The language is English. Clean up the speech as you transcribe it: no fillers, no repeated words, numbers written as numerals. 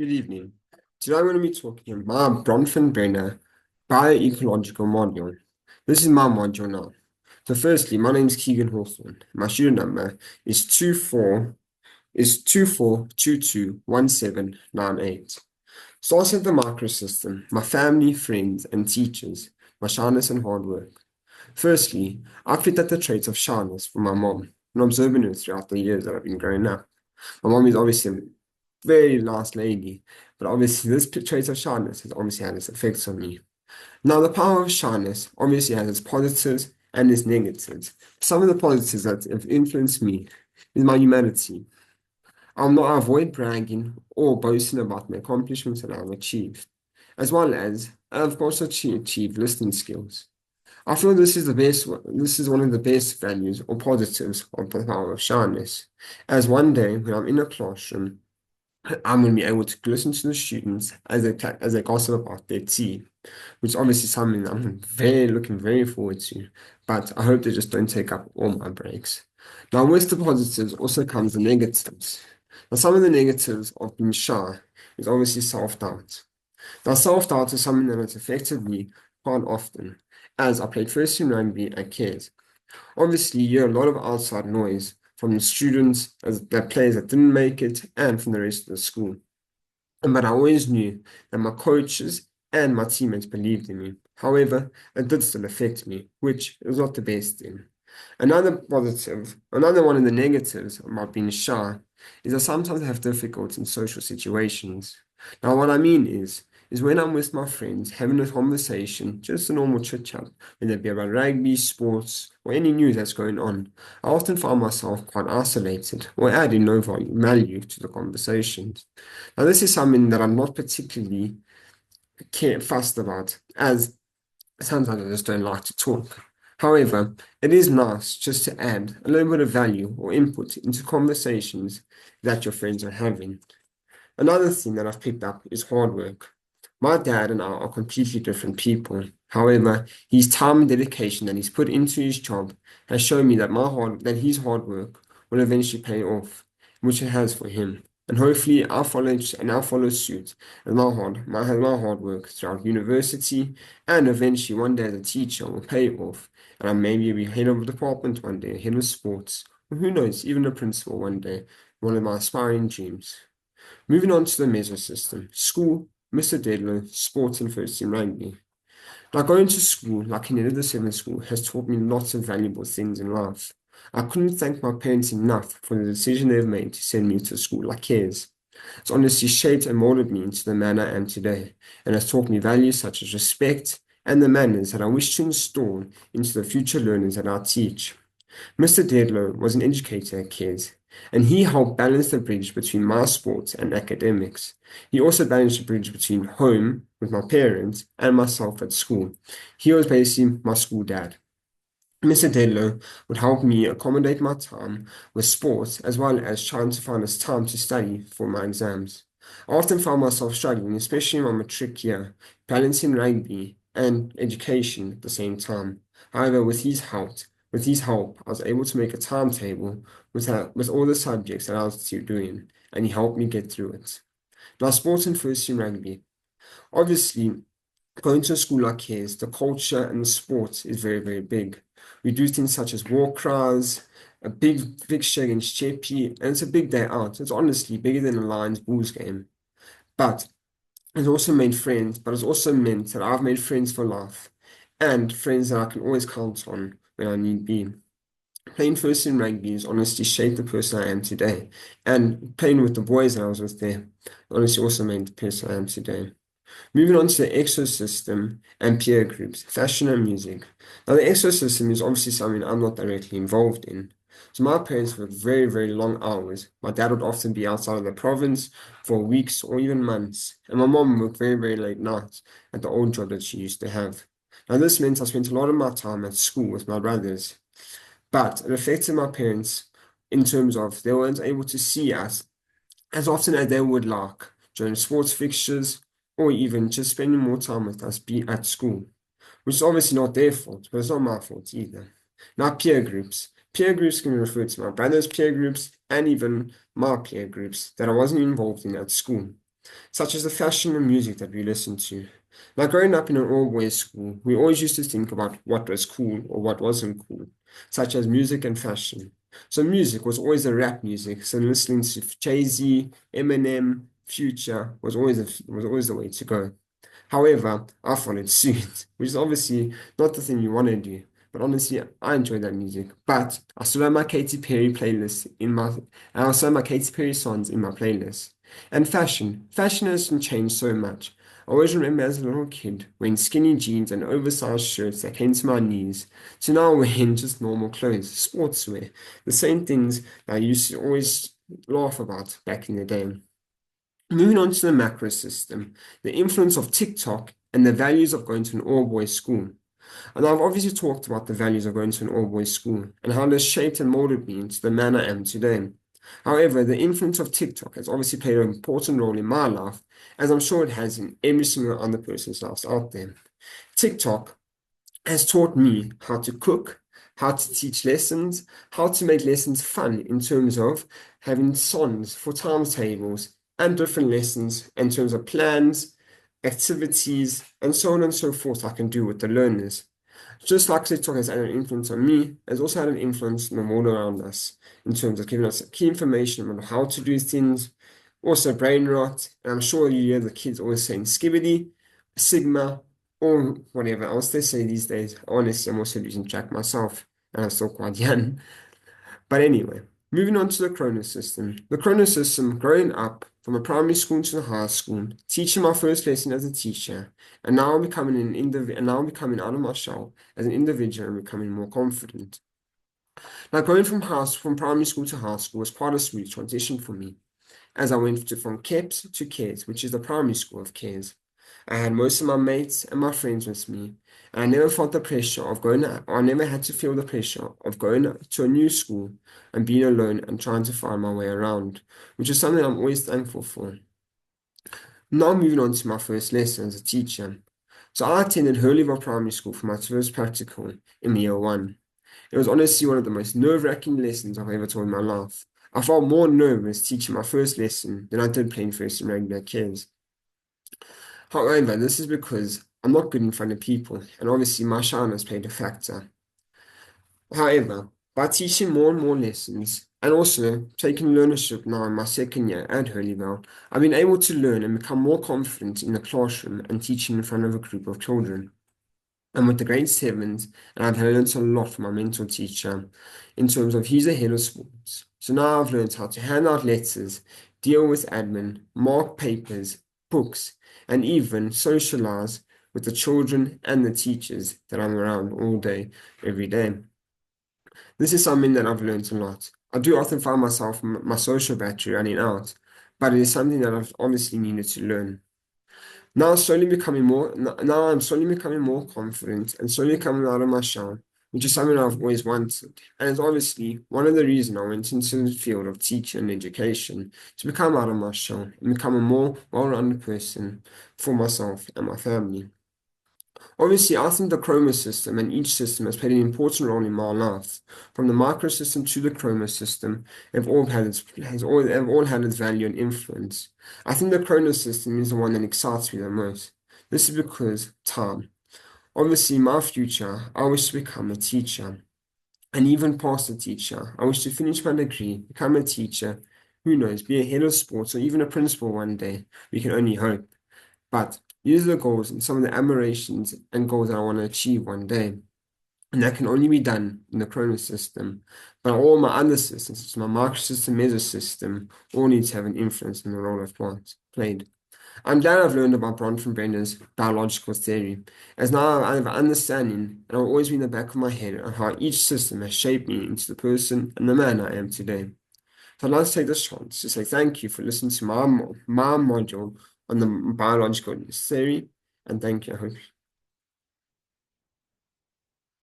Good evening. Today I'm going to be talking about Bronfenbrenner bioecological module. This is my module now. So firstly, my name is Keagan Hawthorn. My student number is 24221798. Starting with the microsystem, my family, friends, and teachers, my shyness and hard work. Firstly, I picked up the traits of shyness from my mom and observing her throughout the years that I've been growing up. My mom is obviously a very nice lady, but obviously this trait of shyness has obviously had its effects on me. Now, the power of shyness obviously has its positives and its negatives. Some of the positives that have influenced me is my humanity. I avoid bragging or boasting about my accomplishments that I've achieved, as well as I've also achieved listening skills. I feel this is one of the best values or positives of the power of shyness. As one day when I'm in a classroom, I'm going to be able to listen to the students as they gossip about their tea, which is obviously something I'm very looking very forward to. But I hope they just don't take up all my breaks. Now, with the positives also comes the negatives. Now, some of the negatives of being shy is obviously self-doubt. Now, self-doubt is something that has affected me quite often, as I played first team rugby at Cares. Obviously, you hear a lot of outside noise from the students, as the players that didn't make it, and from the rest of the school. But I always knew that my coaches and my teammates believed in me. However, it did still affect me, which is not the best thing. Another one of the negatives about being shy is that sometimes I have difficulty in social situations. Now, what I mean is when I'm with my friends having a conversation, just a normal chit chat, whether it be about rugby, sports, or any news that's going on, I often find myself quite isolated or adding no value to the conversations. Now, this is something that I'm not particularly fussed about, as sometimes I just don't like to talk. However, it is nice just to add a little bit of value or input into conversations that your friends are having. Another thing that I've picked up is hard work. My dad and I are completely different people. However, his time and dedication that he's put into his job has shown me that his hard work will eventually pay off, which it has for him. And hopefully I'll follow suit and my hard work throughout university and eventually one day as a teacher will pay off. And I maybe be head of a department one day, head of sports, or who knows, even a principal one day, one of my aspiring dreams. Moving on to the measure system. School, Mr. Dedlow, sports and first team rugby. Now going to school, like in any other seventh school, has taught me lots of valuable things in life. I couldn't thank my parents enough for the decision they've made to send me to school like his. It's honestly shaped and molded me into the man I am today, and has taught me values such as respect and the manners that I wish to install into the future learners that I teach. Mr. Dedlow was an educator at Cares, and he helped balance the bridge between my sports and academics. He also balanced the bridge between home with my parents and myself at school. He was basically my school dad. Mr. Dedlow would help me accommodate my time with sports as well as trying to find us time to study for my exams. I often found myself struggling, especially in my matric year, balancing rugby and education at the same time. However, with his help, I was able to make a timetable with all the subjects that I was doing, and he helped me get through it. Now, sports and first team rugby. Obviously, going to a school like his, the culture and the sports is very, very big. We do things such as war cries, a big fixture against Chepi, and it's a big day out. It's honestly bigger than a Lions Bulls game. But it's also meant that I've made friends for life and friends that I can always count on when I need be. Playing first in rugby has honestly shaped the person I am today. And playing with the boys that I was with there honestly also made the person I am today. Moving on to the ecosystem and peer groups, fashion and music. Now, the ecosystem is obviously something I'm not directly involved in. So my parents work very, very long hours. My dad would often be outside of the province for weeks or even months. And my mom worked very, very late nights at the old job that she used to have. Now, this meant I spent a lot of my time at school with my brothers. But it affected my parents in terms of they weren't able to see us as often as they would like during sports fixtures or even just spending more time with us be at school, which is obviously not their fault, but it's not my fault either. Now, peer groups. Peer groups can refer to my brother's peer groups and even my peer groups that I wasn't involved in at school. such as the fashion and music that we listen to. Now, growing up in an all-boys school, we always used to think about what was cool or what wasn't cool, such as music and fashion. So music was always the rap music. So listening to Jay-Z, Eminem, Future was always the way to go. However, I followed suit, which is obviously not the thing you want to do. But honestly, I enjoy that music. But I still have my Katy Perry playlist and I also have my Katy Perry songs in my playlist. And fashion hasn't changed so much. I always remember as a little kid wearing skinny jeans and oversized shirts that came to my knees. So now I'm wearing just normal clothes, sportswear, the same things that I used to always laugh about back in the day. Moving on to the macro system, the influence of TikTok and the values of going to an all-boys school. And I've obviously talked about the values of going to an all-boys school and how it has shaped and molded me into the man I am today. However, the influence of TikTok has obviously played an important role in my life, as I'm sure it has in every single other person's life out there. TikTok has taught me how to cook, how to teach lessons, how to make lessons fun in terms of having songs for timetables and different lessons in terms of plans, activities, and so on and so forth I can do with the learners. Just like TikTok has had an influence on me, has also had an influence on the world around us in terms of giving us key information on how to do things, also brain rot, and I'm sure you hear the kids always saying skibbity, sigma, or whatever else they say these days. Honestly, I'm also losing track myself, and I'm still quite young. But anyway, moving on to the Chrono system. The Chrono system, growing up from a primary school to the high school, teaching my first lesson as a teacher, and now becoming and now becoming out of my shell as an individual and becoming more confident. Now, going from primary school to high school was quite a smooth transition for me, as I went from KEPS to CARES, which is the primary school of CARES. I had most of my mates and my friends with me, and I never felt the pressure of going out, or I never had to feel the pressure of going to a new school and being alone and trying to find my way around, which is something I'm always thankful for. Now moving on to my first lesson as a teacher. So I attended Hurleyville Primary School for my first practical in year one. It was honestly one of the most nerve-wracking lessons I've ever taught in my life. I felt more nervous teaching my first lesson than I did playing first in regular kids. However, this is because I'm not good in front of people, and obviously my shyness played a factor. However, by teaching more and more lessons, and also taking learnership now in my second year at Hurleyville, I've been able to learn and become more confident in the classroom and teaching in front of a group of children. And with the grade sevens, and I've learned a lot from my mentor teacher in terms of he's a head of sports. So now I've learned how to hand out letters, deal with admin, mark papers, books, and even socialize with the children and the teachers that I'm around all day, every day. This is something that I've learned a lot. I do often find myself my social battery running out, but it is something that I've obviously needed to learn. Now I'm slowly becoming more confident and slowly coming out of my shell, which is something I've always wanted. And it's obviously one of the reasons I went into the field of teaching and education to become out of my shell and become a more well-rounded person for myself and my family. Obviously, I think the Chroma system and each system has played an important role in my life. From the microsystem to the Chroma system, they've all had its value and influence. I think the Chroma system is the one that excites me the most. This is because time. Obviously, in my future, I wish to become a teacher, and even past a teacher. I wish to finish my degree, become a teacher, who knows, be a head of sports or even a principal one day. We can only hope. But these are the goals and some of the admirations and goals that I want to achieve one day. And that can only be done in the Cronus system. But all my other systems, such as my microsystem, mesosystem, all need to have an influence in the role I've played. I'm glad I've learned about Bronfenbrenner's biological theory, as now I have an understanding, and I've always been in the back of my head on how each system has shaped me into the person and the man I am today. So I'd like to take this chance to say thank you for listening to my module on the biological theory, and thank you. I hope